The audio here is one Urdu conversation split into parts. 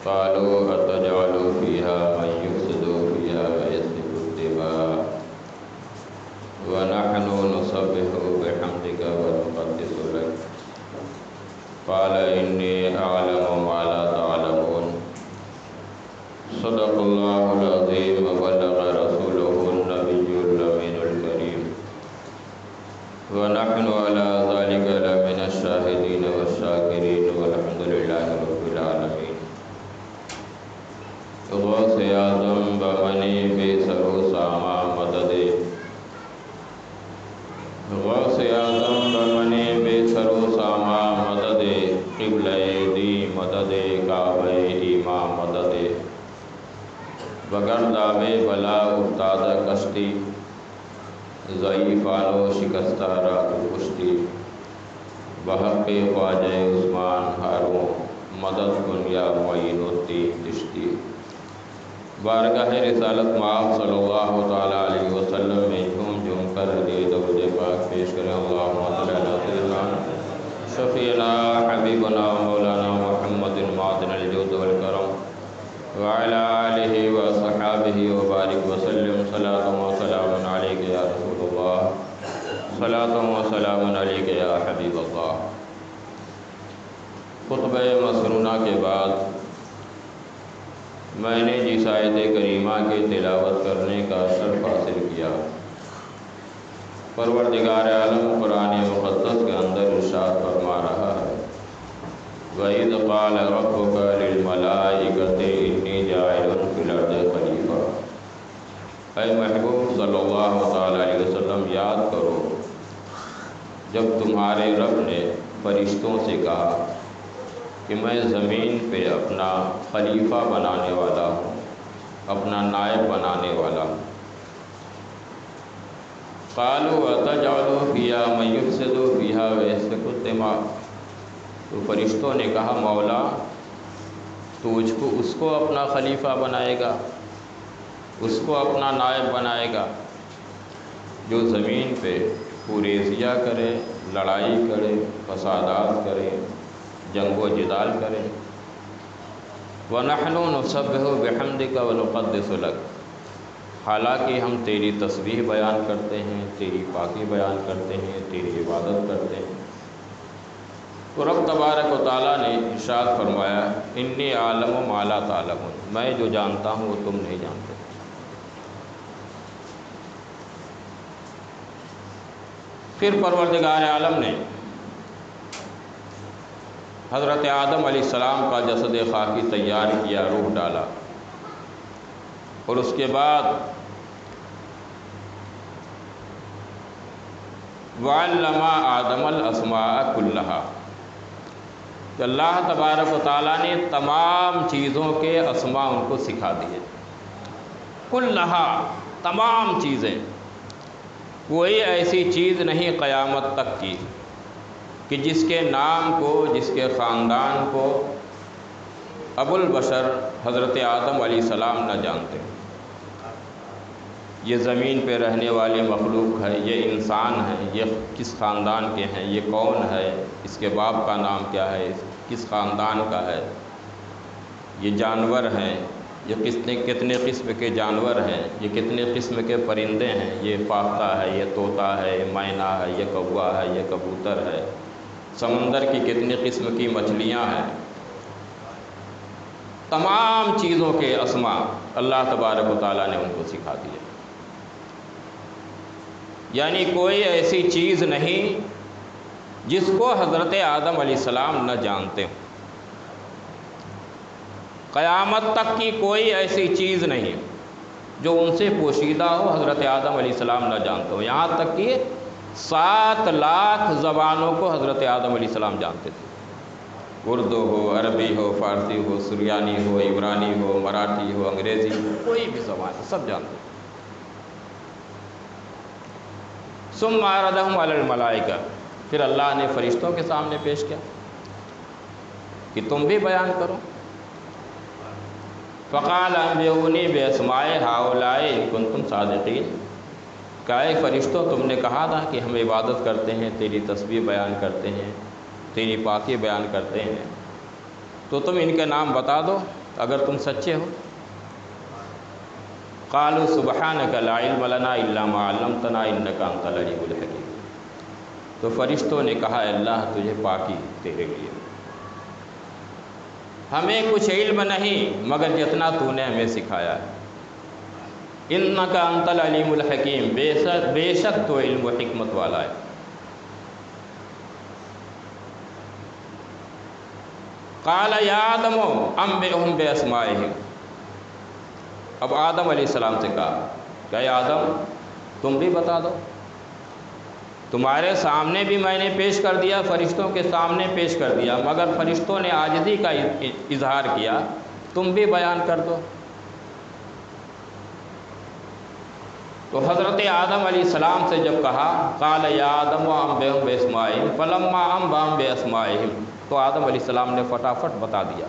قالوا أتجعل فيها من يفسد فيها ويسفك الدماء ونحن نسبح بحمدك ونقدس لك قال إني أعلم ما لا تعلمون صدق الله العظيم وبلغ رسوله النبي الأمين الكريم ونحن على ذلك لمن الشاهدين والشاكرين والحمد لله رب العالمين غوث اعظم بمنی بے سرو ساما مدد غوث اعظم بمنی بے سرو ساما مدد قبلہ دی مدد کعبہ ایماں مدد بگر داوے بلا افتادہ کشتی ضعیفانو شکستہ رات کشتی بحق خواجہ عثمان ہاروں مدد کن یا معین الدین چشتی بارگاہ رسالت مآب صلی اللہ تعالیٰ علیہ وسلم میں جھوم کر درود پاک پیش کریں اللہم صلی علی سیدنا شفیعنا حبیبنا مولانا محمد معدن الجود والکرم وعلی آلہ وصحابہ وبارک وسلم صلاۃ و سلام علیک یا رسول اللہ صلاۃ و سلام علیک یا حبیب اللہ۔ خطبہ مسنونہ کے بعد میں نے جس آیت کریمہ کی تلاوت کرنے کا شرف حاصل کیا، پروردگار عالم قرآن مقدس کے اندر ارشاد فرما رہا ہے وَإِذْ قَالَ رَبُّكَ لِلْمَلَائِكَةِ إِنِّي جَاعِلٌ فِي الْأَرْضِ خَلِيفَةً۔ اے محبوب صلی اللہ تعالیٰ علیہ وسلم، یاد کرو جب تمہارے رب نے فرشتوں سے کہا کہ میں زمین پہ اپنا خلیفہ بنانے والا ہوں، اپنا نائب بنانے والا ہوں۔ قالوا أتجعل فيها من يفسد فيها ويسفك الدماء، تو فرشتوں نے کہا مولا تو اس کو اپنا خلیفہ بنائے گا، اس کو اپنا نائب بنائے گا جو زمین پہ پوریزیہ کرے، لڑائی کرے، فسادات کرے، جنگ و جدال کرے۔ وَنَحْنُ نُسَبِّحُ بِحَمْدِكَ وَنُقَدِّسُ لَكَ، حالانکہ ہم تیری تسبیح بیان کرتے ہیں، تیری پاکی بیان کرتے ہیں، تیری عبادت کرتے ہیں۔ تو رب تبارک و تعالیٰ نے ارشاد فرمایا انی عالم ما لا تعلمون، میں جو جانتا ہوں وہ تم نہیں جانتے۔ پھر پروردگار عالم نے حضرت آدم علیہ السلام کا جسد خاکی تیار کیا، روح ڈالا، اور اس کے بعد وَعَلَّمَ آدَمَ الْأَسْمَاءَ كُلَّهَا، کہ اللہ تبارک و تعالیٰ نے تمام چیزوں کے اسماء ان کو سکھا دیے۔ کلہا، تمام چیزیں، کوئی ایسی چیز نہیں قیامت تک کی کہ جس کے نام کو، جس کے خاندان کو ابو البشر حضرت آدم علیہ السلام نہ جانتے۔ یہ زمین پہ رہنے والی مخلوق ہے، یہ انسان ہے، یہ کس خاندان کے ہیں، یہ کون ہے، اس کے باپ کا نام کیا ہے، کس خاندان کا ہے، یہ جانور ہیں، یہ کتنے قسم کے جانور ہیں، یہ کتنے قسم کے پرندے ہیں، یہ فاختہ ہے، یہ طوطا ہے، یہ مینا ہے، یہ کوا ہے، یہ کبوتر ہے، سمندر کی کتنی قسم کی مچھلیاں ہیں۔ تمام چیزوں کے اسماء اللہ تبارک و تعالیٰ نے ان کو سکھا دیے۔ یعنی کوئی ایسی چیز نہیں جس کو حضرت آدم علیہ السلام نہ جانتے ہوں۔ قیامت تک کی کوئی ایسی چیز نہیں جو ان سے پوشیدہ ہو، حضرت آدم علیہ السلام نہ جانتے ہو۔ یہاں تک کہ 7 لاکھ زبانوں کو حضرت آدم علیہ السلام جانتے تھے، اردو ہو، عربی ہو، فارسی ہو، سریانی ہو، عبرانی ہو، مراٹھی ہو، انگریزی ہو، کوئی بھی زبان سب جانتے تھے۔ ثم عرضهم علی الملائکہ، پھر اللہ نے فرشتوں کے سامنے پیش کیا کہ تم بھی بیان کرو۔ فقال انبئونی باسماء ہؤلاء ان کنتم صادقین، کہ اے فرشتوں تم نے کہا تھا کہ ہم عبادت کرتے ہیں، تیری تسبیح بیان کرتے ہیں، تیری پاکی بیان کرتے ہیں، تو تم ان کے نام بتا دو اگر تم سچے ہو؟ قالوا سبحانک لا علم لنا الا ما علمتنا انک انت العلیم الحکیم۔ تو فرشتوں نے کہا اے اللہ تجھے پاکی تیرے لیے، ہمیں کچھ علم نہیں مگر جتنا تو نے ہمیں سکھایا ہے۔ انک انت العلیم الحکیم، بے شک تو علم و حکمت والا ہے۔ قال یا آدم انبئہم باسمائہم، اب آدم علیہ السلام سے کہا کہ اے آدم تم بھی بتا دو، تمہارے سامنے بھی میں نے پیش کر دیا، فرشتوں کے سامنے پیش کر دیا، مگر فرشتوں نے عاجزی کا اظہار کیا، تم بھی بیان کر دو۔ تو حضرت آدم علیہ السلام سے جب کہا قال یا آدم انبئہم باسمائہم فلما انبأہم باسمائہم، تو آدم علیہ السلام نے فٹافٹ بتا دیا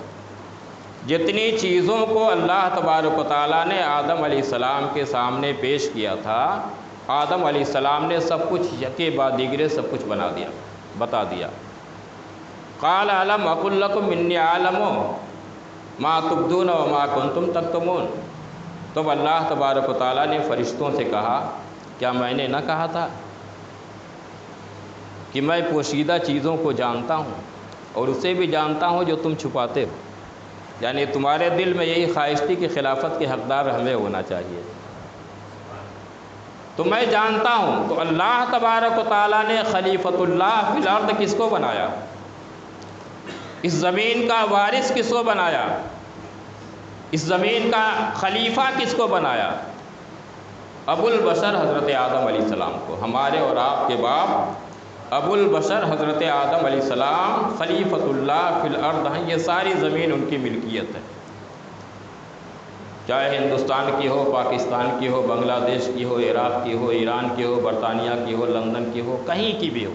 جتنی چیزوں کو اللہ تبارک و تعالیٰ نے آدم علیہ السلام کے سامنے پیش کیا تھا، آدم علیہ السلام نے سب کچھ یکے بعد دیگرے سب کچھ بتا دیا۔ قال الم اقل لکم انی اعلم ما تبدون وما کنتم تکتمون، تب اللہ تبارک و تعالیٰ نے فرشتوں سے کہا کیا میں نے نہ کہا تھا کہ میں پوشیدہ چیزوں کو جانتا ہوں اور اسے بھی جانتا ہوں جو تم چھپاتے ہو، یعنی تمہارے دل میں یہی خواہش تھی کہ خلافت کے حقدار ہمیں ہونا چاہیے، تو میں جانتا ہوں۔ تو اللہ تبارک و تعالیٰ نے خلیفۃ اللہ فی الارض کس کو بنایا؟ اس زمین کا وارث کس کو بنایا؟ اس زمین کا خلیفہ کس کو بنایا؟ ابو البشر حضرت آدم علیہ السلام کو، ہمارے اور آپ کے باپ ابو البشر حضرت آدم علیہ السلام خلیفۃ اللہ فی الارض ہیں، یہ ساری زمین ان کی ملکیت ہے، چاہے ہندوستان کی ہو، پاکستان کی ہو، بنگلہ دیش کی ہو، عراق کی ہو، ایران کی ہو، برطانیہ کی ہو، لندن کی ہو، کہیں کی بھی ہو،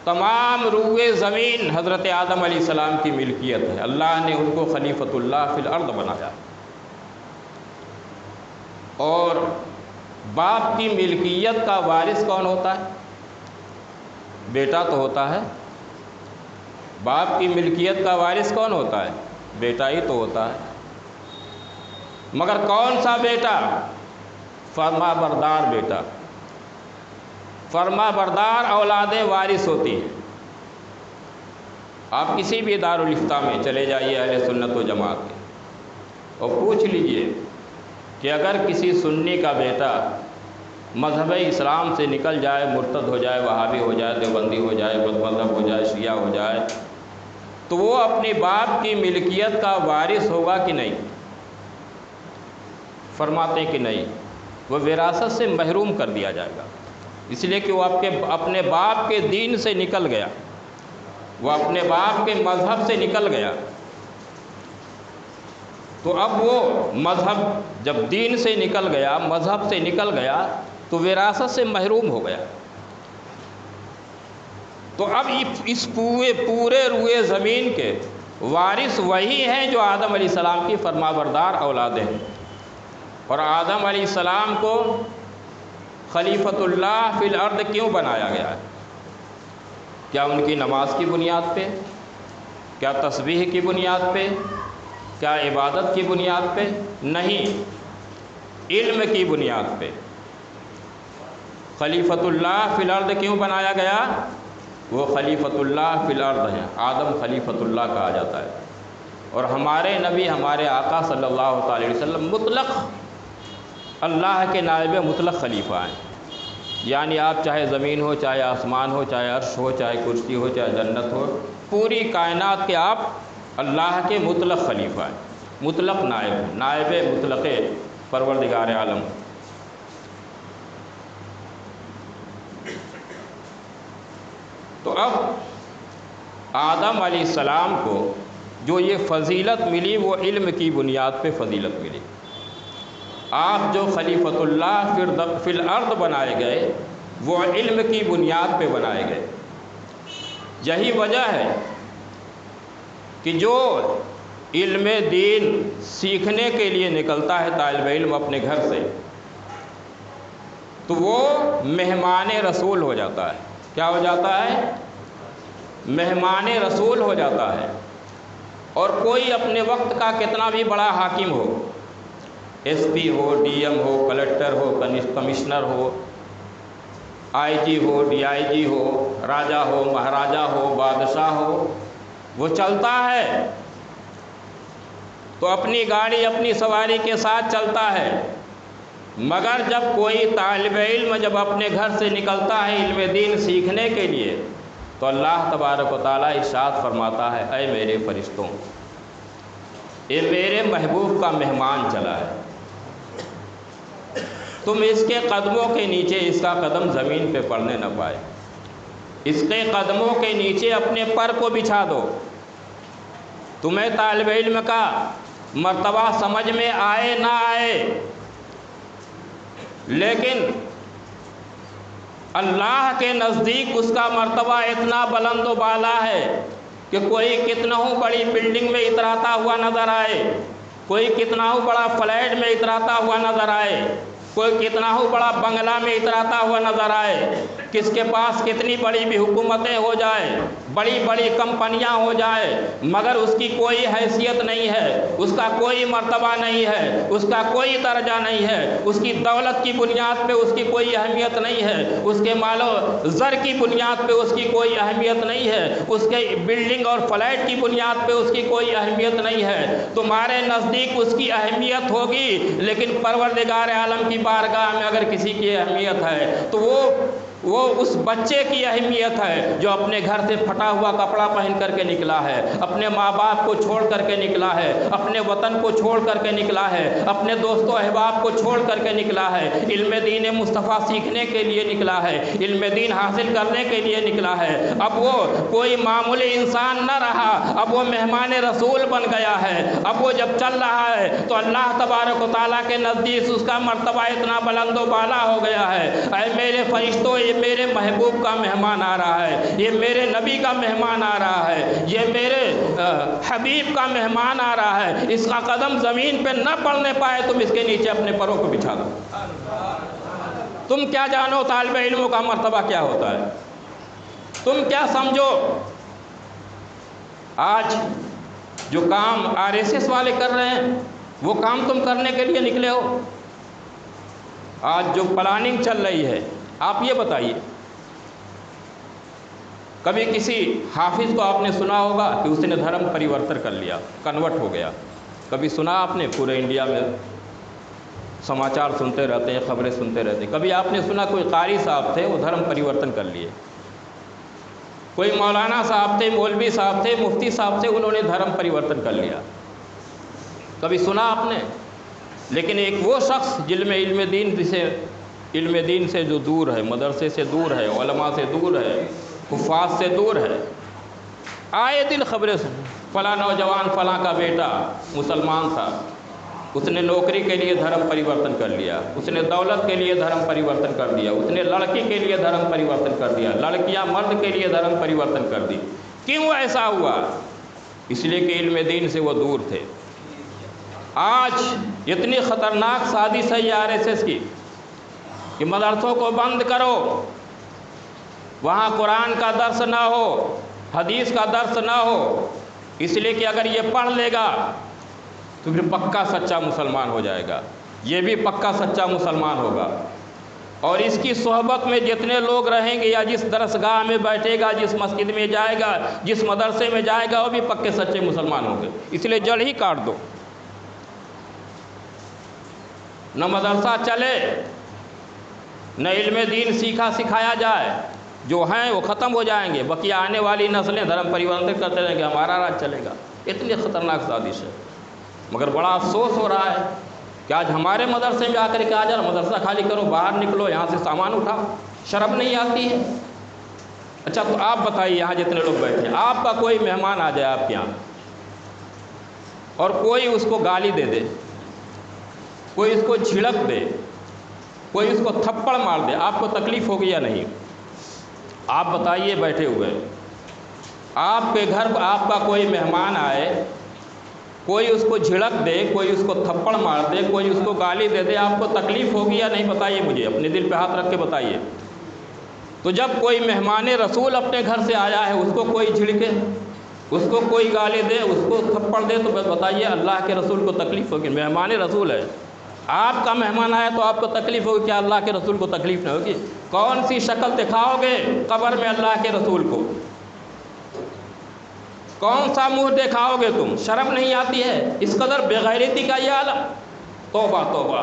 تمام روئے زمین حضرت آدم علیہ السلام کی ملکیت ہے۔ اللہ نے ان کو خلیفۃ اللہ فی الارض بنایا۔ اور باپ کی ملکیت کا وارث کون ہوتا ہے؟ بیٹا تو ہوتا ہے۔ باپ کی ملکیت کا وارث کون ہوتا ہے؟ بیٹا ہی تو ہوتا ہے، مگر کون سا بیٹا؟ فرما بردار بیٹا۔ فرما بردار اولادیں وارث ہوتی ہیں۔ آپ کسی بھی دارالافتاء میں چلے جائیے اہل سنت و جماعت کے اور پوچھ لیجئے کہ اگر کسی سنی کا بیٹا مذہب اسلام سے نکل جائے، مرتد ہو جائے، وہابی ہو جائے، دیوبندی ہو جائے، بد مذہب ہو جائے، شیعہ ہو جائے، تو وہ اپنے باپ کی ملکیت کا وارث ہوگا کہ نہیں؟ فرماتے ہیں کہ نہیں، وہ وراثت سے محروم کر دیا جائے گا، اس لیے کہ وہ اپنے باپ کے دین سے نکل گیا، وہ اپنے باپ کے مذہب سے نکل گیا۔ تو اب وہ مذہب جب دین سے نکل گیا، مذہب سے نکل گیا، تو وراثت سے محروم ہو گیا۔ تو اب اس پورے روئے زمین کے وارث وہی ہیں جو آدم علیہ السلام کی فرمانبردار اولادیں ہیں۔ اور آدم علیہ السلام کو خلیفۃ اللہ فی الارض کیوں بنایا گیا ہے؟ کیا ان کی نماز کی بنیاد پہ؟ کیا تسبیح کی بنیاد پہ؟ کیا عبادت کی بنیاد پہ؟ نہیں، علم کی بنیاد پہ۔ خلیفۃ اللہ فی الارض کیوں بنایا گیا؟ وہ خلیفۃ اللہ فی الارض ہیں، آدم خلیفۃ اللہ کہا جاتا ہے۔ اور ہمارے نبی، ہمارے آقا صلی اللہ تعالی وسلم مطلق اللہ کے نائب مطلق خلیفہ ہیں، یعنی آپ چاہے زمین ہو، چاہے آسمان ہو، چاہے عرش ہو، چاہے کرسی ہو، چاہے جنت ہو، پوری کائنات کے آپ اللہ کے مطلق خلیفہ ہیں، مطلق نائب مطلق پروردگار عالم۔ تو اب آدم علیہ السلام کو جو یہ فضیلت ملی وہ علم کی بنیاد پہ فضیلت ملی۔ آپ جو خلیفۃ اللہ فی الارض بنائے گئے وہ علم کی بنیاد پہ بنائے گئے۔ یہی وجہ ہے کہ جو علم دین سیکھنے کے لیے نکلتا ہے طالب علم اپنے گھر سے، تو وہ مہمان رسول ہو جاتا ہے۔ کیا ہو جاتا ہے؟ مہمان رسول ہو جاتا ہے۔ اور کوئی اپنے وقت کا کتنا بھی بڑا حاکم ہو، ایس پی ہو، ڈی ایم ہو، کلکٹر ہو، کمشنر ہو، آئی جی ہو، ڈی آئی جی ہو، راجا ہو، مہاراجا ہو، بادشاہ ہو، وہ چلتا ہے تو اپنی گاڑی اپنی سواری کے ساتھ چلتا ہے، مگر جب کوئی طالب علم جب اپنے گھر سے نکلتا ہے علم دین سیکھنے کے لیے تو اللہ تبارک و تعالیٰ ارشاد فرماتا ہے اے میرے فرشتوں، یہ میرے محبوب کا مہمان چلا ہے، تم اس کے قدموں کے نیچے اس کا قدم زمین پہ پڑنے نہ پائے، اس کے قدموں کے نیچے اپنے پر کو بچھا دو۔ تمہیں طالب علم کا مرتبہ سمجھ میں آئے نہ آئے، لیکن اللہ کے نزدیک اس کا مرتبہ اتنا بلند و بالا ہے کہ کوئی کتنا ہو بڑی بلڈنگ میں اتراتا ہوا نظر آئے، کوئی کتنا ہو بڑا فلیٹ میں اتراتا ہوا نظر آئے، کوئی کتنا ہو بڑا بنگلہ میں اتراتا ہوا نظر آئے، کس کے پاس کتنی بڑی بھی حکومتیں ہو جائیں، بڑی بڑی کمپنیاں ہو جائیں، مگر اس کی کوئی حیثیت نہیں ہے، اس کا کوئی مرتبہ نہیں ہے، اس کا کوئی درجہ نہیں ہے، اس کی دولت کی بنیاد پہ اس کی کوئی اہمیت نہیں ہے، اس کے مال و زر کی بنیاد پہ اس کی کوئی اہمیت نہیں ہے، اس کے بلڈنگ اور فلیٹ کی بنیاد پہ اس کی کوئی اہمیت نہیں ہے۔ تمہارے نزدیک اس کی اہمیت ہوگی، لیکن پروردگار عالم کی بارگاہ میں اگر کسی کی اہمیت ہے تو وہ اس بچے کی اہمیت ہے جو اپنے گھر سے پھٹا ہوا کپڑا پہن کر کے نکلا ہے، اپنے ماں باپ کو چھوڑ کر کے نکلا ہے، اپنے وطن کو چھوڑ کر کے نکلا ہے، اپنے دوست و احباب کو چھوڑ کر کے نکلا ہے، علم دین مصطفیٰ سیکھنے کے لیے نکلا ہے، علم دین حاصل کرنے کے لیے نکلا ہے۔ اب وہ کوئی معمولی انسان نہ رہا، اب وہ مہمان رسول بن گیا ہے۔ اب وہ جب چل رہا ہے تو اللہ تبارک و تعالیٰ کے نزدیک اس کا مرتبہ اتنا بلند و بالا ہو گیا ہے۔ اے میرے فرشتوں، یہ میرے محبوب کا مہمان آ رہا ہے، یہ میرے نبی کا مہمان آ رہا ہے، یہ میرے حبیب کا مہمان آ رہا ہے، اس کا قدم زمین پہ نہ پڑنے پائے تم اس کے نیچے اپنے پروں کو بچھا دو۔ تم کیا جانو طالب علموں کا مرتبہ کیا ہوتا ہے؟ تم کیا سمجھو؟ آج جو کام RSS والے کر رہے ہیں وہ کام تم کرنے کے لیے نکلے ہو؟ آج جو پلاننگ چل رہی ہے، آپ یہ بتائیے، کبھی کسی حافظ کو آپ نے سنا ہوگا کہ اس نے دھرم پریورتن کر لیا، کنورٹ ہو گیا؟ کبھی سنا آپ نے؟ پورے انڈیا میں سماچار سنتے رہتے ہیں، خبریں سنتے رہتے ہیں، کبھی آپ نے سنا کوئی قاری صاحب تھے وہ دھرم پریورتن کر لیے؟ کوئی مولانا صاحب تھے، مولوی صاحب تھے، مفتی صاحب تھے، انہوں نے دھرم پریورتن کر لیا؟ کبھی سنا آپ نے؟ لیکن ایک وہ شخص علم دین سے جو دور ہے، مدرسے سے دور ہے، علماء سے دور ہے، حفاظ سے دور ہے، آئے دن خبریں فلاں نوجوان فلاں کا بیٹا مسلمان تھا، اس نے نوکری کے لیے دھرم پریورتن کر لیا، اس نے دولت کے لیے دھرم پریورتن کر دیا، اس نے لڑکی کے لیے دھرم پریورتن کر دیا، لڑکیاں مرد کے لیے دھرم پریورتن کر دی۔ کیوں ایسا ہوا؟ اس لیے کہ علم دین سے وہ دور تھے۔ آج اتنی خطرناک سازش ہے RSS کی کہ مدرسوں کو بند کرو، وہاں قرآن کا درس نہ ہو، حدیث کا درس نہ ہو، اس لیے کہ اگر یہ پڑھ لے گا تو پھر پکا سچا مسلمان ہو جائے گا، یہ بھی پکا سچا مسلمان ہوگا، اور اس کی صحبت میں جتنے لوگ رہیں گے یا جس درسگاہ میں بیٹھے گا، جس مسجد میں جائے گا، جس مدرسے میں جائے گا، وہ بھی پکے سچے مسلمان ہوں گے۔ اس لیے جڑ ہی کاٹ دو، نہ مدرسہ چلے، نہ علم دین سیکھا سکھایا جائے، جو ہیں وہ ختم ہو جائیں گے، بقیہ آنے والی نسلیں دھرم پریورتن کرتے رہیں گے، ہمارا راج چلے گا۔ اتنی خطرناک سازش ہے، مگر بڑا افسوس ہو رہا ہے کہ آج ہمارے مدرسے میں آ کر کے آ جا مدرسہ خالی کرو، باہر نکلو، یہاں سے سامان اٹھاؤ، شرم نہیں آتی ہے؟ اچھا تو آپ بتائیے، یہاں جتنے لوگ بیٹھے ہیں، آپ کا کوئی مہمان آ جائے آپ کے یہاں اور کوئی اس کو گالی دے دے، کوئی اس کو جھڑک دے، کوئی اس کو تھپڑ مار دے، آپ کو تکلیف ہوگی یا نہیں؟ آپ بتائیے بیٹھے ہوئے، آپ کے گھر آپ کا کوئی مہمان آئے، کوئی اس کو جھڑک دے، کوئی اس کو تھپڑ مار دے، کوئی اس کو گالی دے دے، آپ کو تکلیف ہوگی یا نہیں؟ بتائیے مجھے، اپنے دل پہ ہاتھ رکھ کے بتائیے۔ تو جب کوئی مہمان رسول اپنے گھر سے آیا ہے، اس کو کوئی جھڑکے، اس کو کوئی گالی دے، اس کو تھپڑ دے، تو بس بتائیے اللہ کے رسول کو تکلیف ہوگی؟ مہمان رسول ہے، آپ کا مہمان آیا تو آپ کو تکلیف ہوگی، کیا اللہ کے رسول کو تکلیف نہ ہوگی؟ کون سی شکل دکھاؤ گے قبر میں اللہ کے رسول کو؟ کون سا منہ دکھاؤ گے تم؟ شرم نہیں آتی ہے؟ اس قدر بےغیرتی کا یہ عالم، توبہ توبہ،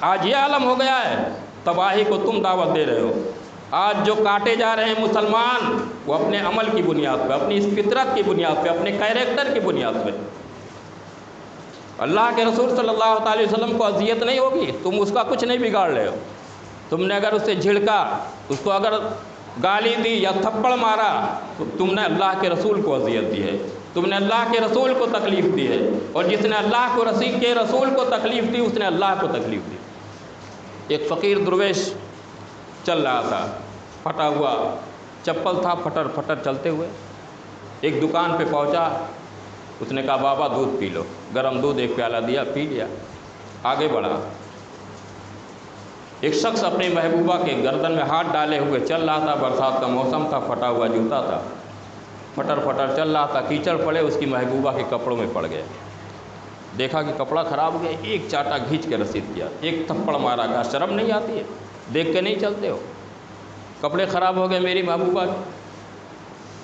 آج یہ عالم ہو گیا ہے، تباہی کو تم دعوت دے رہے ہو۔ آج جو کاٹے جا رہے ہیں مسلمان، وہ اپنے عمل کی بنیاد پہ، اپنی اس فطرت کی بنیاد پہ، اپنے کیریکٹر کی بنیاد پہ۔ اللہ کے رسول صلی اللہ تعالی وسلم کو اذیت نہیں ہوگی، تم اس کا کچھ نہیں بگاڑ رہے ہو۔ تم نے اگر اسے جھڑکا، اس کو اگر گالی دی یا تھپڑ مارا، تو تم نے اللہ کے رسول کو اذیت دی ہے، تم نے اللہ کے رسول کو تکلیف دی ہے، اور جس نے اللہ کو کے رسول کو تکلیف دی، اس نے اللہ کو تکلیف دی۔ ایک فقیر درویش چل رہا تھا، پھٹا ہوا چپل تھا، پھٹر پھٹر چلتے ہوئے ایک دکان پہ پہنچا۔ اس نے کہا بابا دودھ پی لو، گرم دودھ ایک پیالہ دیا، پی لیا، آگے بڑھا۔ ایک شخص اپنی محبوبہ کے گردن میں ہاتھ ڈالے ہوئے چل رہا تھا، برسات کا موسم تھا، پھٹا ہوا جوتا تھا، پھٹر پھٹر چل رہا تھا، کیچڑ پڑے، اس کی محبوبہ کے کپڑوں میں پڑ گئے۔ دیکھا کہ کپڑا خراب ہو گیا، ایک چاٹا کھینچ کے رسید کیا، ایک تھپڑ مارا، کہا شرم نہیں آتی ہے؟ دیکھ کے نہیں چلتے ہو؟ کپڑے خراب ہو گئے میری محبوبہ کے۔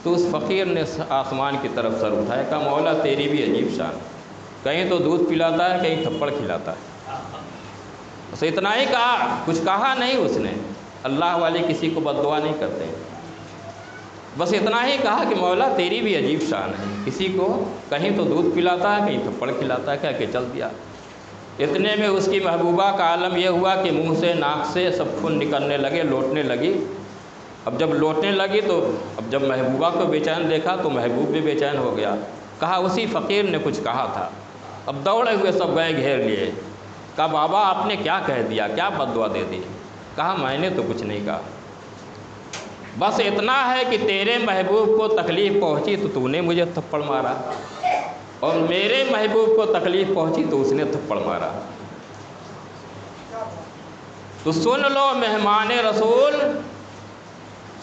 تو اس فقیر نے آسمان کی طرف سر اٹھایا، کہا مولا تیری بھی عجیب شان، کہیں تو دودھ پلاتا ہے، کہیں تھپڑ کھلاتا ہے۔ بس اتنا ہی کہا، کچھ کہا نہیں اس نے۔ اللہ والے کسی کو بد دعا نہیں کرتے، بس اتنا ہی کہا کہ مولا تیری بھی عجیب شان ہے، کسی کو کہیں تو دودھ پلاتا ہے، کہیں تھپڑ کھلاتا ہے، کہہ کے چل دیا۔ اتنے میں اس کی محبوبہ کا عالم یہ ہوا کہ منہ سے ناک سے سب خون نکلنے لگے، لوٹنے لگی۔ اب جب لوٹنے لگی تو اب جب محبوبہ کو بے چین دیکھا تو محبوب بھی بے چین ہو گیا۔ کہا اسی فقیر نے کچھ کہا تھا۔ اب دوڑے ہوئے سب گئے گھیر لیے۔ کہا بابا آپ نے کیا کہہ دیا، کیا بد دعا دے دی؟ کہا میں نے تو کچھ نہیں کہا، بس اتنا ہے کہ تیرے محبوب کو تکلیف پہنچی تو تو نے مجھے تھپڑ مارا، اور میرے محبوب کو تکلیف پہنچی تو اس نے تھپڑ مارا۔ تو سن لو مہمان رسول،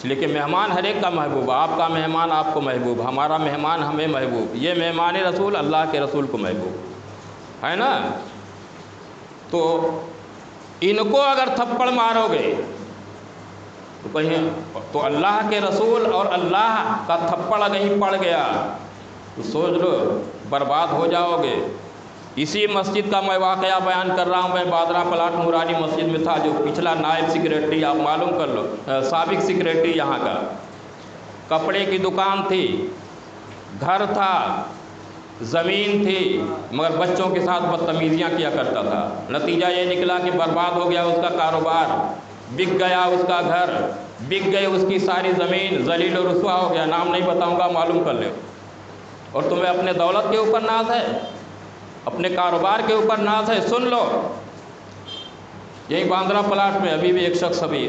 لیکن مہمان ہر ایک کا محبوب، آپ کا مہمان آپ کو محبوب، ہمارا مہمان ہمیں محبوب، یہ مہمان رسول اللہ کے رسول کو محبوب ہے نا۔ تو ان کو اگر تھپڑ مارو گے تو کہیں تو اللہ کے رسول اور اللہ کا تھپڑ کہیں پڑ گیا تو سوچ لو برباد ہو جاؤ گے۔ اسی مسجد کا میں واقعہ بیان کر رہا ہوں، میں بادرہ پلاٹ نورانی مسجد میں تھا، جو پچھلا نائب سیکریٹری آپ معلوم کر لو، سابق سیکریٹری یہاں کا، کپڑے کی دکان تھی، گھر تھا، زمین تھی، مگر بچوں کے ساتھ بدتمیزیاں کیا کرتا تھا۔ نتیجہ یہ نکلا کہ برباد ہو گیا اس کا کاروبار، بک گیا اس کا گھر، بک گئی اس کی ساری زمین، ذلیل و رسوا ہو گیا، نام نہیں بتاؤں گا، معلوم کر لو۔ اور تمہیں اپنے دولت کے اوپر ناز ہے، اپنے کاروبار کے اوپر ناز ہے، سن لو۔ یہی باندرہ پلاٹ میں ابھی بھی ایک شخص ابھی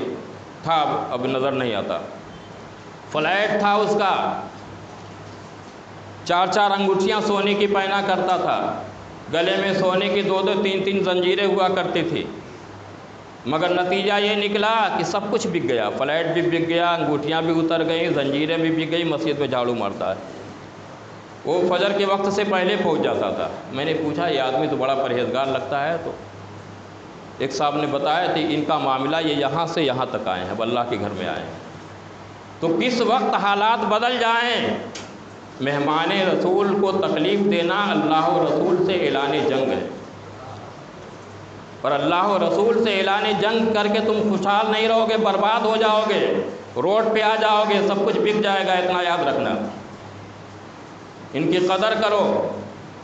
تھا، اب نظر نہیں آتا، فلیٹ تھا اس کا، 4 انگوٹھیاں سونے کی پہنا کرتا تھا، گلے میں سونے کی 2 3 زنجیریں ہوا کرتی تھی، مگر نتیجہ یہ نکلا کہ سب کچھ بک گیا، فلیٹ بھی بک گیا، انگوٹھیاں بھی اتر گئیں، زنجیریں بھی بک گئی، مسجد میں جھاڑو مارتا ہے۔ وہ فجر کے وقت سے پہلے پہنچ جاتا تھا۔ میں نے پوچھا یہ آدمی تو بڑا پرہیزگار لگتا ہے، تو ایک صاحب نے بتایا کہ ان کا معاملہ یہ یہاں سے یہاں تک آئے ہیں، اب اللہ کے گھر میں آئے ہیں۔ تو کس وقت حالات بدل جائیں، مہمان رسول کو تکلیف دینا اللہ و رسول سے اعلان جنگ ہے، اور اللہ و رسول سے اعلان جنگ کر کے تم خوشحال نہیں رہو گے، برباد ہو جاؤ گے، روڈ پہ آ جاؤ گے، سب کچھ بک جائے گا، اتنا یاد رکھنا۔ ان کی قدر کرو،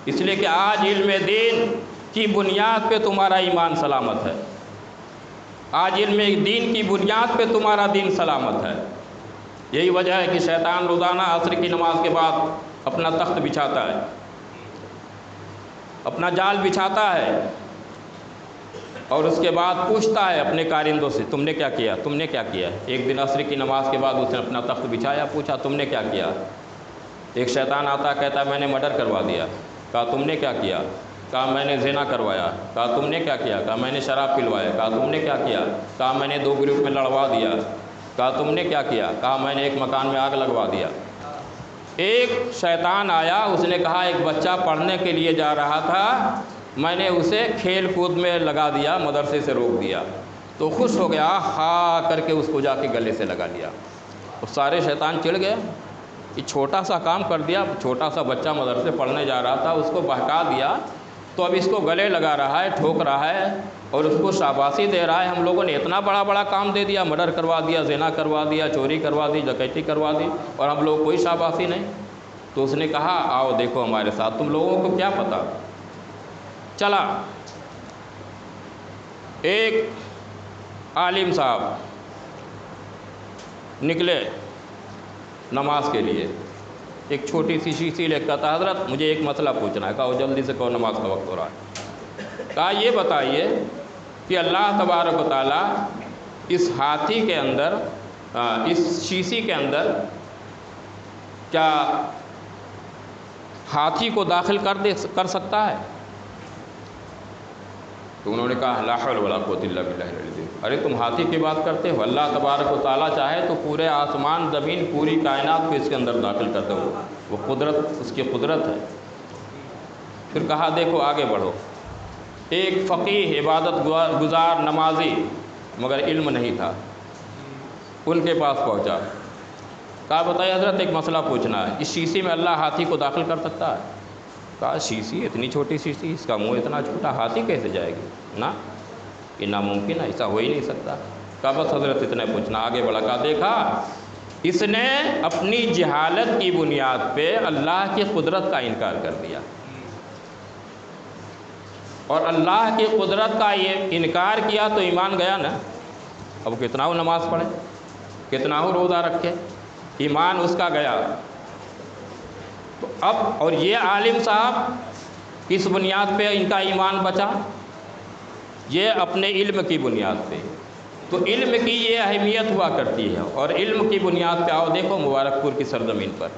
اس لیے کہ آج علم دین کی بنیاد پہ تمہارا ایمان سلامت ہے، آج علم دین کی بنیاد پہ تمہارا دین سلامت ہے۔ یہی وجہ ہے کہ شیطان روزانہ عصر کی نماز کے بعد اپنا تخت بچھاتا ہے، اپنا جال بچھاتا ہے، اور اس کے بعد پوچھتا ہے اپنے کارندوں سے تم نے کیا کیا، تم نے کیا کیا۔ ایک دن عصر کی نماز کے بعد اس نے اپنا تخت بچھایا، پوچھا تم نے کیا کیا۔ ایک شیطان آتا کہتا میں نے مرڈر کروا دیا۔ کہا تم نے کیا کیا؟ کہا میں نے زنا کروایا۔ کہا تم نے کیا کیا؟ کہا میں نے شراب پلوایا۔ کہا تم نے کیا کیا؟ کہا میں نے 2 گروپ میں لڑوا دیا۔ کہا تم نے کیا کیا؟ کہا میں نے ایک مکان میں آگ لگوا دیا۔ ایک شیطان آیا، اس نے کہا ایک بچہ پڑھنے کے لیے جا رہا تھا، میں نے اسے کھیل کود میں لگا دیا، مدرسے سے روک دیا، تو خوش ہو گیا، ہا کر کے اس کو جا کے گلے سے لگا لیا۔ اور سارے شیطان چڑھ گئے، یہ چھوٹا سا کام کر دیا، چھوٹا سا بچہ مدرسے پڑھنے جا رہا تھا، اس کو بہکا دیا، تو اب اس کو گلے لگا رہا ہے، ٹھوک رہا ہے اور اس کو شاباشی دے رہا ہے۔ ہم لوگوں نے اتنا بڑا بڑا کام دے دیا، مرڈر کروا دیا، زنا کروا دیا، چوری کروا دی، ڈکیتی کروا دی، اور ہم لوگ کوئی شاباشی نہیں۔ تو اس نے کہا آؤ دیکھو ہمارے ساتھ، تم لوگوں کو کیا پتہ۔ چلا ایک عالم صاحب نکلے نماز کے لیے، ایک چھوٹی سی شیشی لے کر کہا حضرت مجھے ایک مسئلہ پوچھنا ہے۔ کہا جلدی سے کہو، نماز کا وقت ہو رہا ہے۔ کہا یہ بتائیے کہ اللہ تبارک و تعالیٰ اس ہاتھی کے اندر، اس شیشی کے اندر کیا ہاتھی کو داخل کر سکتا ہے؟ تو انہوں نے کہا لا حول ولا قوۃ الا باللہ العلی العظیم۔ ارے تم ہاتھی کی بات کرتے ہو، اللہ تبارک و تعالیٰ چاہے تو پورے آسمان زمین پوری کائنات کو اس کے اندر داخل کرتے ہو، وہ قدرت، اس کی قدرت ہے۔ پھر کہا دیکھو آگے بڑھو، ایک فقیہ، عبادت گزار، نمازی، مگر علم نہیں تھا، ان کے پاس پہنچا۔ کہا بتائیے حضرت ایک مسئلہ پوچھنا ہے، اس شیشی میں اللہ ہاتھی کو داخل کر سکتا ہے؟ کہا شیشی اتنی چھوٹی شیشی، اس کا منہ اتنا چھوٹا، ہاتھی کیسے جائے گی؟ نا، یہ ناممکن ہے، ایسا ہو ہی نہیں سکتا۔ کہا بس حضرت اتنا پوچھنا، آگے بڑھا۔ کہا دیکھا اس نے اپنی جہالت کی بنیاد پہ اللہ کی قدرت کا انکار کر دیا، اور اللہ کی قدرت کا یہ انکار کیا تو ایمان گیا نا۔ اب کتنا ہو نماز پڑھے، کتنا ہو روزہ رکھے، ایمان اس کا گیا۔ تو اب اور یہ عالم صاحب کس بنیاد پہ ان کا ایمان بچا؟ یہ اپنے علم کی بنیاد پہ۔ تو علم کی یہ اہمیت ہوا کرتی ہے، اور علم کی بنیاد پہ آؤ دیکھو مبارک پور کی سرزمین پر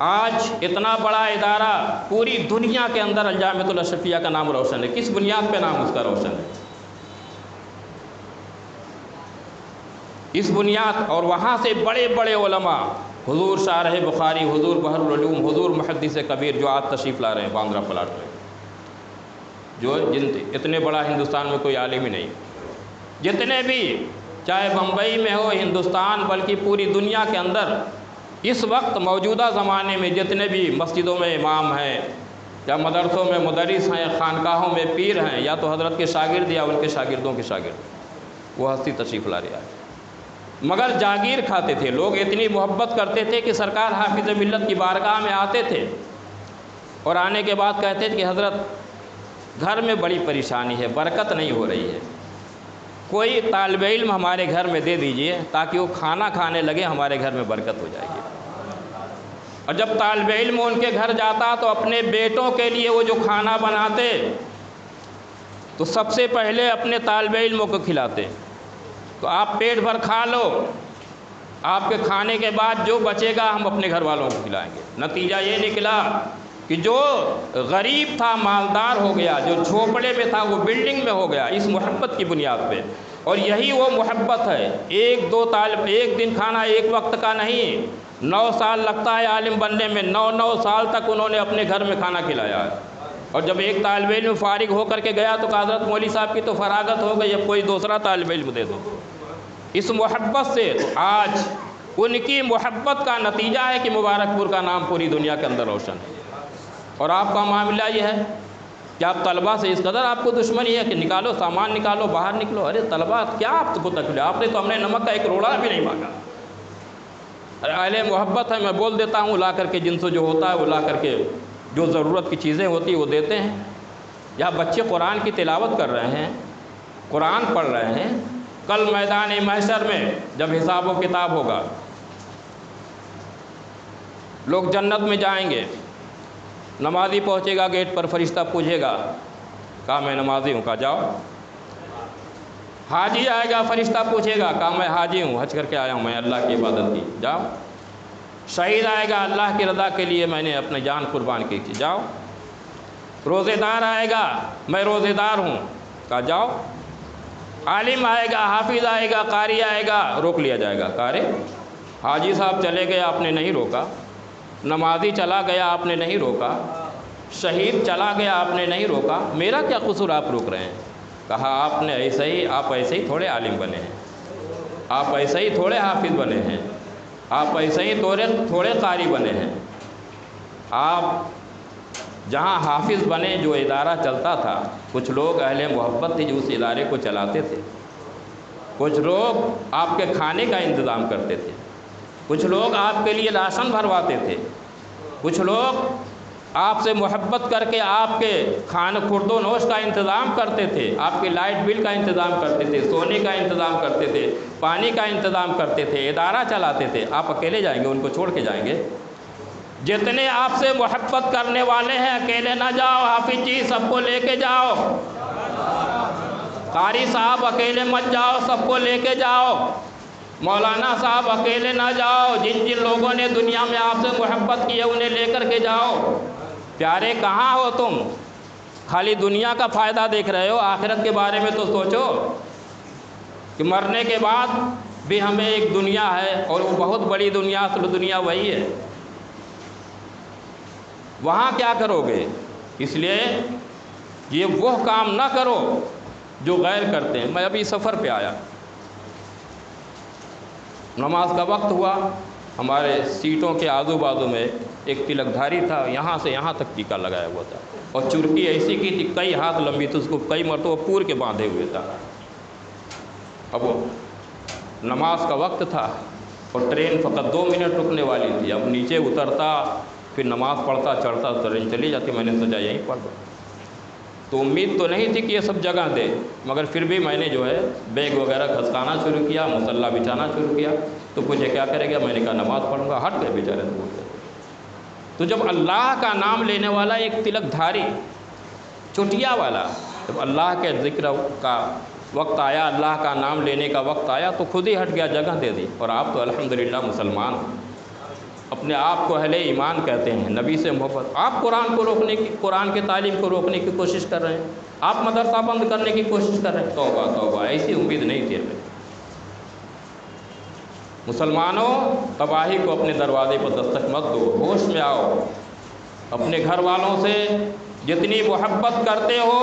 آج اتنا بڑا ادارہ پوری دنیا کے اندر الجامعۃ الاشرفیہ کا نام روشن ہے۔ کس بنیاد پہ نام اس کا روشن ہے؟ اس بنیاد، اور وہاں سے بڑے بڑے علماء، حضور شارح بخاری، حضور بحر العلوم، حضور محدث کبیر جو آج تشریف لا رہے ہیں باندرا پلاٹ میں، جو اتنے بڑا ہندوستان میں کوئی عالم ہی نہیں، جتنے بھی چاہے بمبئی میں ہو ہندوستان، بلکہ پوری دنیا کے اندر اس وقت موجودہ زمانے میں جتنے بھی مسجدوں میں امام ہیں، یا مدرسوں میں مدرس ہیں، خانقاہوں میں پیر ہیں، یا تو حضرت کے شاگرد یا ان کے شاگردوں کے شاگرد، وہ ہستی تشریف لا رہا ہے۔ مگر جاگیر کھاتے تھے لوگ، اتنی محبت کرتے تھے کہ سرکار حافظ ملت کی بارگاہ میں آتے تھے، اور آنے کے بعد کہتے تھے کہ حضرت گھر میں بڑی پریشانی ہے، برکت نہیں ہو رہی ہے، کوئی طالب علم ہمارے گھر میں دے دیجئے تاکہ وہ کھانا کھانے لگے، ہمارے گھر میں برکت ہو جائے گی۔ اور جب طالب علم ان کے گھر جاتا تو اپنے بیٹوں کے لیے وہ جو کھانا بناتے تو سب سے پہلے اپنے طالب علموں کو کھلاتے، تو آپ پیٹ بھر کھا لو، آپ کے کھانے کے بعد جو بچے گا ہم اپنے گھر والوں کو کھلائیں گے۔ نتیجہ یہ نکلا کہ جو غریب تھا مالدار ہو گیا، جو جھوپڑے میں تھا وہ بلڈنگ میں ہو گیا، اس محبت کی بنیاد پہ۔ اور یہی وہ محبت ہے، ایک دن کھانا ایک وقت کا نہیں، 9 سال لگتا ہے عالم بننے میں، 9 سال تک انہوں نے اپنے گھر میں کھانا کھلایا ہے۔ اور جب ایک طالب علم فارغ ہو کر کے گیا تو حضرت مولوی صاحب کی تو فراغت ہو گئی، اب کوئی دوسرا طالب علم دے دو۔ اس محبت سے تو آج ان کی محبت کا نتیجہ ہے کہ مبارک پور کا نام پوری دنیا کے اندر روشن ہے۔ اور آپ کا معاملہ یہ ہے کہ آپ طلبہ سے اس قدر آپ کو دشمنی ہے کہ نکالو سامان، نکالو باہر نکلو۔ ارے طلبہ کیا آپ کو تکلیف، آپ نے تو ہم نے نمک کا ایک روڑا بھی نہیں مانگا۔ ارے اہل محبت ہے، میں بول دیتا ہوں، لا کر کے جن سے جو ہوتا ہے وہ لا کر کے جو ضرورت کی چیزیں ہوتی ہیں وہ دیتے ہیں۔ یا بچے قرآن کی تلاوت کر رہے ہیں، قرآن پڑھ رہے ہیں، کل میدان محشر میں جب حساب و کتاب ہوگا، لوگ جنت میں جائیں گے، نمازی پہنچے گا گیٹ پر، فرشتہ پوچھے گا، کہا میں نمازی ہوں، کہا جاؤ۔ حاجی آئے گا، فرشتہ پوچھے گا، کہا میں حاجی ہوں، حج کر کے آیا ہوں، میں اللہ کی عبادت کی، جاؤ۔ شہید آئے گا، اللہ کی رضا کے لیے میں نے اپنی جان قربان کی تھی، جاؤ۔ روزے دار آئے گا، میں روزے دار ہوں، کہا جاؤ۔ عالم آئے گا، حافظ آئے گا، قاری آئے گا، روک لیا جائے گا، قاری حاجی صاحب چلے گئے آپ نے نہیں روکا، نمازی چلا گیا آپ نے نہیں روکا، شہید چلا گیا آپ نے نہیں روکا، میرا کیا قصور آپ روک رہے ہیں؟ کہا آپ نے آپ ایسے ہی تھوڑے عالم بنے ہیں، آپ ایسے ہی تھوڑے حافظ بنے ہیں، آپ ایسے ہی تھوڑے قاری بنے ہیں۔ آپ جہاں حافظ بنے، جو ادارہ چلتا تھا، کچھ لوگ اہل محبت تھے جو اس ادارے کو چلاتے تھے، کچھ لوگ آپ کے کھانے کا انتظام کرتے تھے، کچھ لوگ آپ کے لیے راشن بھرواتے تھے، کچھ لوگ آپ سے محبت کر کے آپ کے کھانے خورد و نوش کا انتظام کرتے تھے، آپ کے لائٹ بل کا انتظام کرتے تھے، سونے کا انتظام کرتے تھے، پانی کا انتظام کرتے تھے، ادارہ چلاتے تے۔ آپ اکیلے جائیں گے، ان کو چھوڑ کے جائیں گے؟ جتنے آپ سے محبت کرنے والے ہیں اکیلے نہ جاؤ، حافظ جی سب کو لے کے جاؤ، قاری صاحب اکیلے مت جاؤ، سب کو لے کے جاؤ، مولانا صاحب اکیلے نہ جاؤ، جن جن لوگوں نے دنیا میں آپ سے محبت کی ہے انہیں لے کر کے جاؤ۔ پیارے کہاں ہو تم؟ خالی دنیا کا فائدہ دیکھ رہے ہو، آخرت کے بارے میں تو سوچو کہ مرنے کے بعد بھی ہمیں ایک دنیا ہے، اور وہ بہت بڑی دنیا، اصل دنیا وہی ہے۔ وہاں کیا کرو گے؟ اس لیے یہ وہ کام نہ کرو جو غیر کرتے ہیں۔ میں ابھی سفر پہ آیا، نماز کا وقت ہوا، ہمارے سیٹوں کے آزو بازو میں ایک تلک دھاری تھا، یہاں سے یہاں تک ٹیکا لگایا ہوا تھا، اور چرکی ایسی کی تھی کئی ہاتھ لمبی تھی، اس کو کئی مرتبہ پور کے باندھے ہوئے تھا۔ اب وہ نماز کا وقت تھا اور ٹرین فقط 2 منٹ رکنے والی تھی، اب نیچے اترتا پھر نماز پڑھتا چڑھتا ٹرین چلی جاتی، میں نے سوچا یہیں پڑھ دو۔ تو امید تو نہیں تھی کہ یہ سب جگہ دے، مگر پھر بھی میں نے جو ہے بیگ وغیرہ کھسکانا شروع کیا، مصلی بچھانا شروع کیا۔ تو مجھے کیا کرے گا؟ میں نے کہا نماز پڑھوں گا، ہٹ گئے بیچارے دور سے۔ تو جب اللہ کا نام لینے والا ایک تلک دھاری چٹیا والا، جب اللہ کے ذکر کا وقت آیا، اللہ کا نام لینے کا وقت آیا، تو خود ہی ہٹ گیا، جگہ دے دی۔ اور آپ تو الحمدللہ مسلمان، اپنے آپ کو اہل ایمان کہتے ہیں، نبی سے محبت، آپ قرآن کو روکنے کی، قرآن کے تعلیم کو روکنے کی کوشش کر رہے ہیں، آپ مدرسہ بند کرنے کی کوشش کر رہے ہیں۔ توبہ توبہ، ایسی امید نہیں تھی ہمیں۔ مسلمانوں، تباہی کو اپنے دروازے پر دستک مت دو، ہوش میں آؤ، اپنے گھر والوں سے جتنی محبت کرتے ہو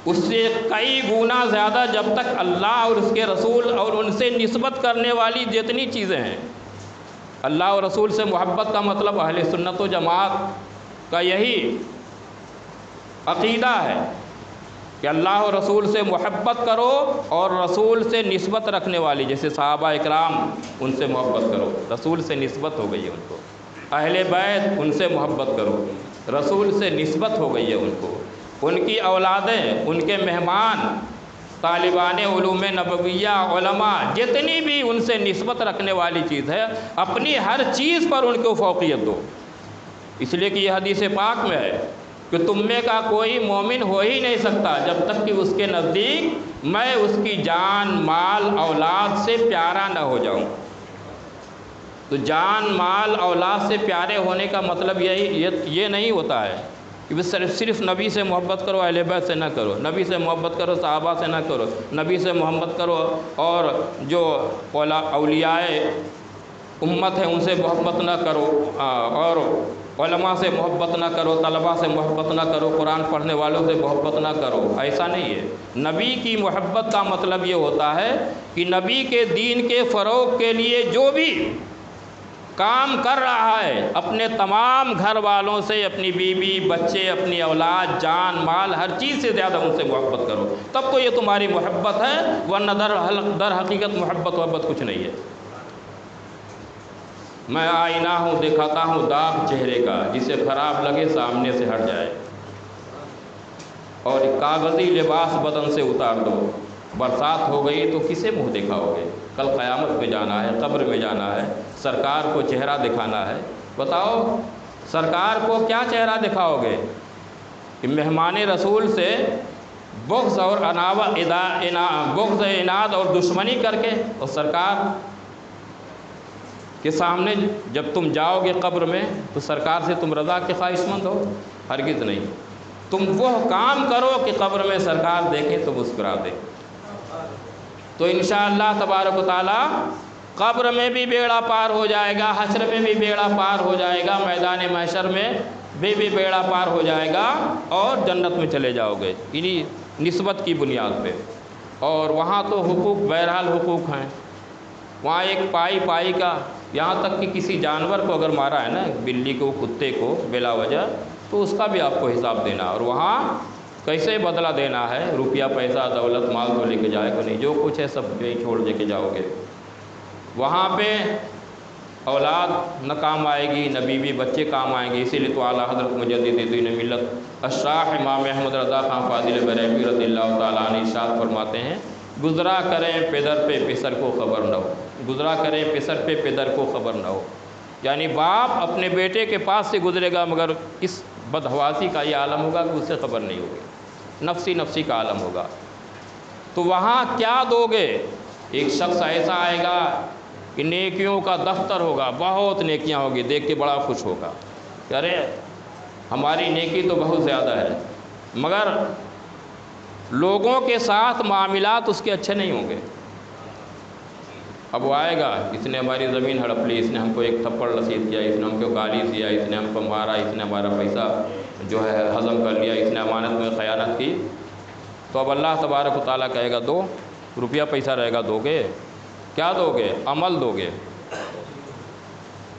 اس سے کئی گنا زیادہ جب تک اللہ اور اس کے رسول اور ان سے نسبت کرنے والی جتنی چیزیں ہیں۔ اللہ اور رسول سے محبت کا مطلب اہل سنت و جماعت کا یہی عقیدہ ہے کہ اللہ اور رسول سے محبت کرو، اور رسول سے نسبت رکھنے والی جیسے صحابہ اکرام، ان سے محبت کرو، رسول سے نسبت ہو گئی ہے ان کو۔ اہل بیت، ان سے محبت کرو، رسول سے نسبت ہو گئی ہے ان کو۔ ان کی اولادیں، ان کے مہمان، طالبان علوم نبویہ، علماء، جتنی بھی ان سے نسبت رکھنے والی چیز ہے، اپنی ہر چیز پر ان کو فوقیت دو۔ اس لیے کہ یہ حدیث پاک میں ہے کہ تم میں کا کوئی مومن ہو ہی نہیں سکتا جب تک کہ اس کے نزدیک میں اس کی جان، مال، اولاد سے پیارا نہ ہو جاؤں۔ تو جان، مال، اولاد سے پیارے ہونے کا مطلب یہ نہیں ہوتا ہے کہ صرف نبی سے محبت کرو، اہل بیت سے نہ کرو، نبی سے محبت کرو، صحابہ سے نہ کرو، نبی سے محبت کرو اور جو اولیاء امت ہیں ان سے محبت نہ کرو، اور علماء سے محبت نہ کرو، طلباء سے محبت نہ کرو، قرآن پڑھنے والوں سے محبت نہ کرو۔ ایسا نہیں ہے۔ نبی کی محبت کا مطلب یہ ہوتا ہے کہ نبی کے دین کے فروغ کے لیے جو بھی کام کر رہا ہے، اپنے تمام گھر والوں سے، اپنی بیوی، بچے، اپنی اولاد، جان، مال، ہر چیز سے زیادہ ان سے محبت کرو، تب تو یہ تمہاری محبت ہے، ورنہ در حقیقت محبت کچھ نہیں ہے۔ میں آئینہ ہوں، دکھاتا ہوں داغ چہرے کا، جسے خراب لگے سامنے سے ہٹ جائے، اور کاغذی لباس بدن سے اتار دو۔ برسات ہو گئی تو کسے منہ دکھاؤ گے؟ کل قیامت میں جانا ہے، قبر میں جانا ہے، سرکار کو چہرہ دکھانا ہے۔ بتاؤ سرکار کو کیا چہرہ دکھاؤ گے؟ کہ مہمان رسول سے بغض اور بغض، عناد اور دشمنی کر کے، اور سرکار کے سامنے جب تم جاؤ گے قبر میں تو سرکار سے تم رضا کے خواہش مند ہو؟ ہرگز نہیں۔ تم وہ کام کرو کہ قبر میں سرکار دیکھیں تو مسکرا دے۔ تو انشاءاللہ تبارک و تعالی قبر میں بھی بیڑا پار ہو جائے گا، حشر میں بھی بیڑا پار ہو جائے گا، میدان محشر میں بھی بیڑا پار ہو جائے گا اور جنت میں چلے جاؤ گے انہی نسبت کی بنیاد پہ۔ اور وہاں تو حقوق بہرحال حقوق ہیں، وہاں ایک پائی کا، یہاں تک کہ کسی جانور کو اگر مارا ہے نا، بلی کو، کتے کو بلا وجہ، تو اس کا بھی آپ کو حساب دینا، اور وہاں کیسے بدلہ دینا ہے، روپیہ پیسہ دولت مال تو لے کے جائے گا نہیں، جو کچھ ہے سب یہی چھوڑ دے کے جاؤ گے۔ وہاں پہ اولاد نہ کام آئے گی، نہ بیوی بچے کام آئیں گے، اسی لیے تو اعلیٰ حضرت مجدد دین ملت الشاہ امام احمد رضا خان فاضل بریلوی رضی اللہ تعالیٰ عنہ ارشاد فرماتے ہیں، گزرا کریں پدر پہ پسر کو خبر نہ ہو، گزرا کریں پسر پہ پدر کو خبر نہ ہو، یعنی باپ اپنے بیٹے کے پاس سے گزرے گا مگر اس بدحواسی کا یہ عالم ہوگا کہ اس سے خبر نہیں ہوگی، نفسی کا عالم ہوگا۔ تو وہاں کیا دو گے؟ ایک شخص ایسا آئے گا کہ نیکیوں کا دفتر ہوگا، بہت نیکیاں ہوگی، دیکھ کے بڑا خوش ہوگا کہ ارے ہماری نیکی تو بہت زیادہ ہے، مگر لوگوں کے ساتھ معاملات اس کے اچھے نہیں ہوں گے۔ اب وہ آئے گا، اس نے ہماری زمین ہڑپ لی، اس نے ہم کو ایک تھپڑ رسید کیا، اس نے ہم کو گالی دیا، اس نے ہم کو مارا، اس نے ہمارا پیسہ جو ہے ہضم کر لیا، اس نے امانت میں خیانت کی۔ تو اب اللہ تبارک و تعالیٰ کہے گا دو، روپیہ پیسہ رہے گا دو گے؟ کیا دو گے؟ عمل دو گے۔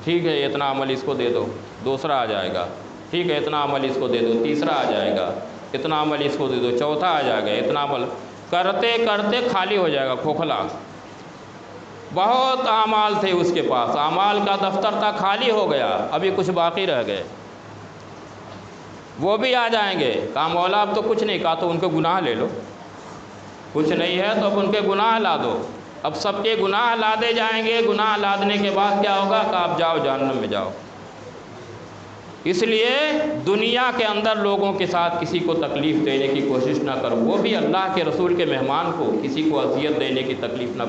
ٹھیک ہے اتنا عمل اس کو دے دو، دوسرا آ جائے گا، ٹھیک ہے اتنا عمل اس کو دے دو، تیسرا آ جائے گا، اتنا عمل اس کو دے دو، چوتھا آ جائے گا، اتنا عمل کرتے کرتے خالی ہو جائے گا، کھوکھلا۔ بہت اعمال تھے اس کے پاس، اعمال کا دفتر تھا، خالی ہو گیا، ابھی کچھ باقی رہ گئے، وہ بھی آ جائیں گے۔ کہا مولا اب تو کچھ نہیں، کہا تو ان کے گناہ لے لو، کچھ نہیں ہے تو اب ان کے گناہ لا دو۔ اب سب کے گناہ لادے جائیں گے، گناہ لادنے کے بعد کیا ہوگا کہ آپ جاؤ جہنم میں جاؤ۔ اس لیے دنیا کے اندر لوگوں کے ساتھ کسی کو تکلیف دینے کی کوشش نہ کرو، وہ بھی اللہ کے رسول کے مہمان کو کسی کو اذیت دینے کی تکلیف نہ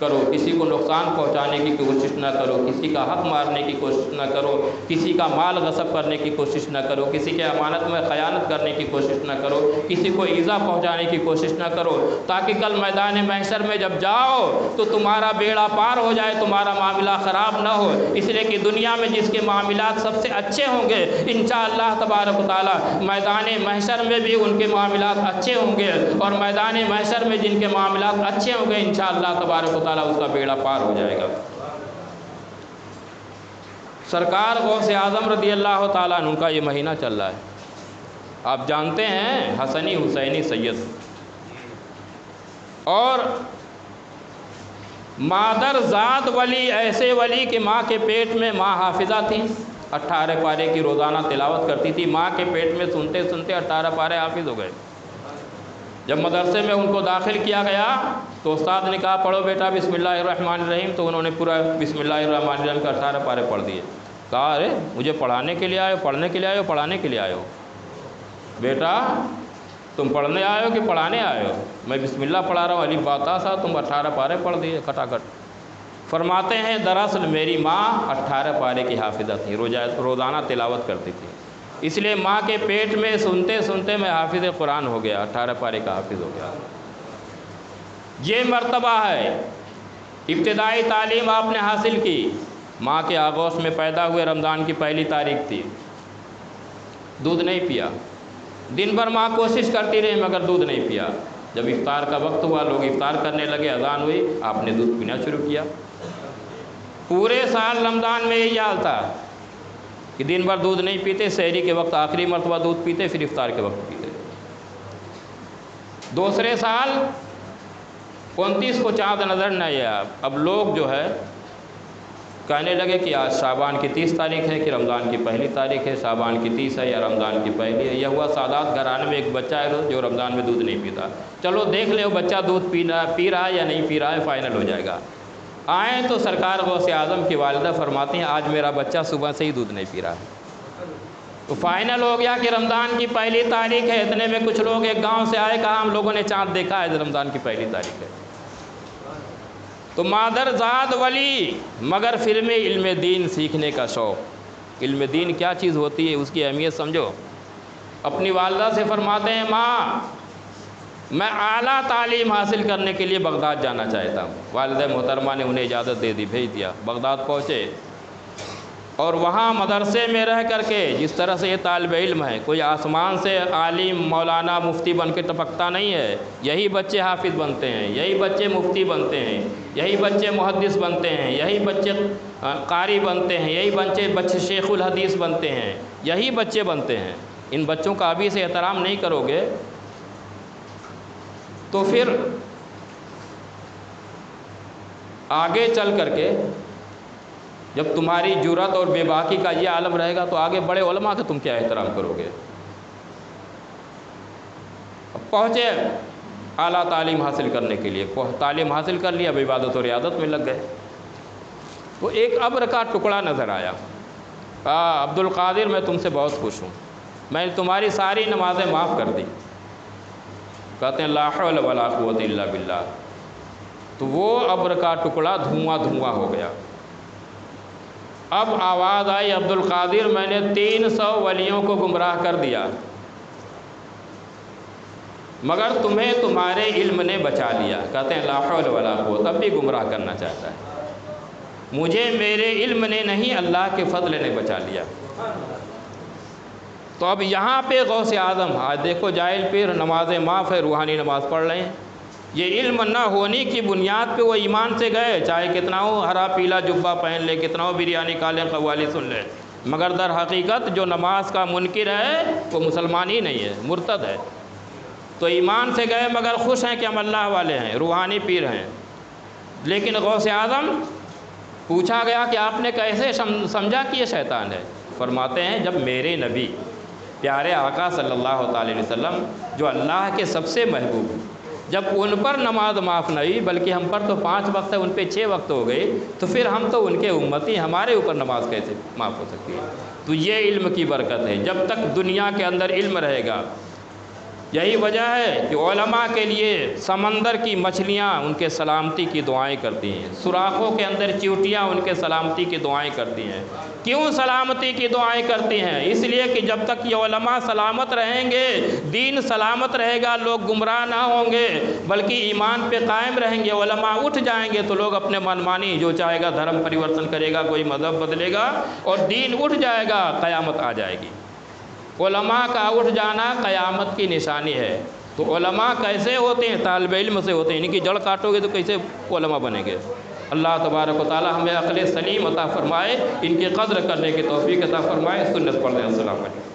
کرو، کسی کو نقصان پہنچانے کی کوشش نہ کرو، کسی کا حق مارنے کی کوشش نہ کرو، کسی کا مال غصب کرنے کی کوشش نہ کرو، کسی کے امانت میں خیانت کرنے کی کوشش نہ کرو، کسی کو ایذا پہنچانے کی کوشش نہ کرو، تاکہ کل میدان محشر میں جب جاؤ تو تمہارا بیڑا پار ہو جائے، تمہارا معاملہ خراب نہ ہو۔ اس لیے کہ دنیا میں جس کے معاملات سب سے اچھے ہوں گے انشاءاللہ تبارک و تعالی میدان محشر میں بھی ان کے معاملات اچھے ہوں گے، اور میدان محشر میں جن کے معاملات اچھے ہوں گے انشاءاللہ تبارک و تعالی اس کا بیڑا پار ہو جائے گا۔ سرکار غوث اعظم رضی اللہ تعالیٰ عنہ کا یہ مہینہ چل رہا ہے، آپ جانتے ہیں حسنی حسینی سید، اور مادر ذات ولی، ایسے ولی کہ ماں کے پیٹ میں ماں حافظہ تھی، 18 پارے کی روزانہ تلاوت کرتی تھی، ماں کے پیٹ میں سنتے سنتے 18 پارے حافظ ہو گئے۔ جب مدرسے میں ان کو داخل کیا گیا تو استاد نے کہا پڑھو بیٹا بسم اللہ الرحمن الرحیم، تو انہوں نے پورا بسم اللہ الرحمن الرحیم کا 18 پارے پڑھ دیے۔ کہا ارے مجھے پڑھانے کے لیے آئے ہو، پڑھنے کے لیے آئے ہو، پڑھانے کے لیے آئے ہو؟ بیٹا تم پڑھنے آئے ہو کہ پڑھانے آئے ہو؟ میں بسم اللہ پڑھا رہا ہوں، الف با تا سا، تم 18 پارے پڑھ دیے کھٹاکھٹ۔ فرماتے ہیں دراصل میری ماں 18 پارے کی حافظہ تھی، روزانہ تلاوت کرتی تھی، اس لیے ماں کے پیٹ میں سنتے سنتے میں حافظ قرآن ہو گیا، 18 پارے کا حافظ ہو گیا۔ یہ مرتبہ ہے۔ ابتدائی تعلیم آپ نے حاصل کی، ماں کے آغوش میں پیدا ہوئے، رمضان کی پہلی تاریخ تھی، دودھ نہیں پیا، دن بھر ماں کوشش کرتی رہی مگر دودھ نہیں پیا۔ جب افطار کا وقت ہوا، لوگ افطار کرنے لگے، اذان ہوئی، آپ نے دودھ پینا شروع کیا۔ پورے سال رمضان میں یہی حال تھا کہ دن بھر دودھ نہیں پیتے، سحری کے وقت آخری مرتبہ دودھ پیتے، پھر افطار کے وقت پیتے۔ دوسرے سال 29 کو چاند نظر نہ آیا، اب لوگ جو ہے کہنے لگے کہ آج شعبان کی 30 تاریخ ہے کہ رمضان کی پہلی تاریخ ہے، شعبان کی 30 ہے یا رمضان کی پہلی ہے۔ یہ ہوا سادات گھرانے میں ایک بچہ ہے جو رمضان میں دودھ نہیں پیتا، چلو دیکھ لیں وہ بچہ دودھ پی رہا ہے یا نہیں پی رہا ہے، فائنل ہو جائے گا۔ آئیں تو سرکار غوث اعظم کی والدہ فرماتی ہیں آج میرا بچہ صبح سے ہی دودھ نہیں پی رہا ہے۔ تو فائنل ہو گیا کہ رمضان کی پہلی تاریخ ہے۔ اتنے میں کچھ لوگ ایک گاؤں سے آئے، کہا ہم لوگوں نے چاند دیکھا ہے، رمضان کی پہلی تاریخ ہے۔ تو مادر ذات ولی مگر پھر میں علم دین سیکھنے کا شوق۔ علم دین کیا چیز ہوتی ہے، اس کی اہمیت سمجھو۔ اپنی والدہ سے فرماتے ہیں ماں میں اعلیٰ تعلیم حاصل کرنے کے لیے بغداد جانا چاہتا ہوں۔ والدہ محترمہ نے انہیں اجازت دے دی، بھیج دیا، بغداد پہنچے، اور وہاں مدرسے میں رہ کر کے جس طرح سے یہ طالب علم ہے، کوئی آسمان سے عالم مولانا مفتی بن کے ٹپکتا نہیں ہے، یہی بچے حافظ بنتے ہیں، یہی بچے مفتی بنتے ہیں، یہی بچے محدث بنتے ہیں، یہی بچے قاری بنتے ہیں، یہی بچے شیخ الحدیث بنتے ہیں، یہی بچے بنتے ہیں۔ ان بچوں کا ابھی سے احترام نہیں کرو گے تو پھر آگے چل کر کے جب تمہاری جرأت اور بے باکی کا یہ عالم رہے گا تو آگے بڑے علماء کا تم کیا احترام کرو گے؟ پہنچے اعلیٰ تعلیم حاصل کرنے کے لیے، تعلیم حاصل کر لی، اب عبادت و ریاضت میں لگ گئے، تو ایک ابر کا ٹکڑا نظر آیا۔ عبد القادر میں تم سے بہت خوش ہوں، میں نے تمہاری ساری نمازیں معاف کر دی۔ کہتے ہیں لا حول ولا قوت الا باللہ، تو وہ ابر کا ٹکڑا دھواں دھواں ہو گیا۔ اب آواز آئی عبد القادر میں نے 300 ولیوں کو گمراہ کر دیا، مگر تمہیں تمہارے علم نے بچا لیا۔ کہتے ہیں لا حول ولا قوت، اب بھی گمراہ کرنا چاہتا ہے، مجھے میرے علم نے نہیں اللہ کے فضل نے بچا لیا۔ تو اب یہاں پہ غوث اعظم، آج دیکھو جاہل پیر نمازیں معاف ہے، روحانی نماز پڑھ رہے ہیں، یہ علم نہ ہونے کی بنیاد پہ وہ ایمان سے گئے، چاہے کتنا ہو ہرا پیلا جبہ پہن لے، کتنا ہو بریانی کھا لے، قوالی سن لے، مگر در حقیقت جو نماز کا منکر ہے وہ مسلمان ہی نہیں ہے، مرتد ہے۔ تو ایمان سے گئے مگر خوش ہیں کہ ہم اللہ والے ہیں، روحانی پیر ہیں۔ لیکن غوث اعظم پوچھا گیا کہ آپ نے کیسے سمجھا کہ یہ شیطان ہے؟ فرماتے ہیں جب میرے نبی پیارے آقا صلی اللہ تعالی وسلم جو اللہ کے سب سے محبوب، جب ان پر نماز معاف نہیں بلکہ ہم پر تو 5 وقت ہے، ان پہ 6 وقت ہو گئے، تو پھر ہم تو ان کے امتی، ہمارے اوپر نماز کیسے معاف ہو سکتی ہے؟ تو یہ علم کی برکت ہے، جب تک دنیا کے اندر علم رہے گا۔ یہی وجہ ہے کہ علماء کے لیے سمندر کی مچھلیاں ان کے سلامتی کی دعائیں کرتی ہیں، سوراخوں کے اندر چیونٹیاں ان کے سلامتی کی دعائیں کرتی ہیں۔ کیوں سلامتی کی دعائیں کرتی ہیں؟ اس لیے کہ جب تک یہ علماء سلامت رہیں گے، دین سلامت رہے گا، لوگ گمراہ نہ ہوں گے بلکہ ایمان پہ قائم رہیں گے۔ علماء اٹھ جائیں گے تو لوگ اپنے منمانی جو چاہے گا دھرم پریورتن کرے گا، کوئی مذہب بدلے گا، اور دین اٹھ جائے گا، قیامت آ جائے گی۔ علماء کا اٹھ جانا قیامت کی نشانی ہے۔ تو علماء کیسے ہوتے ہیں؟ طالب علم سے ہوتے ہیں، ان کی جڑ کاٹو گے تو کیسے علماء بنیں گے؟ اللہ تبارک و تعالی ہمیں عقل سلیم عطا فرمائے، ان کی قدر کرنے کی توفیق عطا فرمائے۔ سنت پڑھ لیں۔ السلام علیکم۔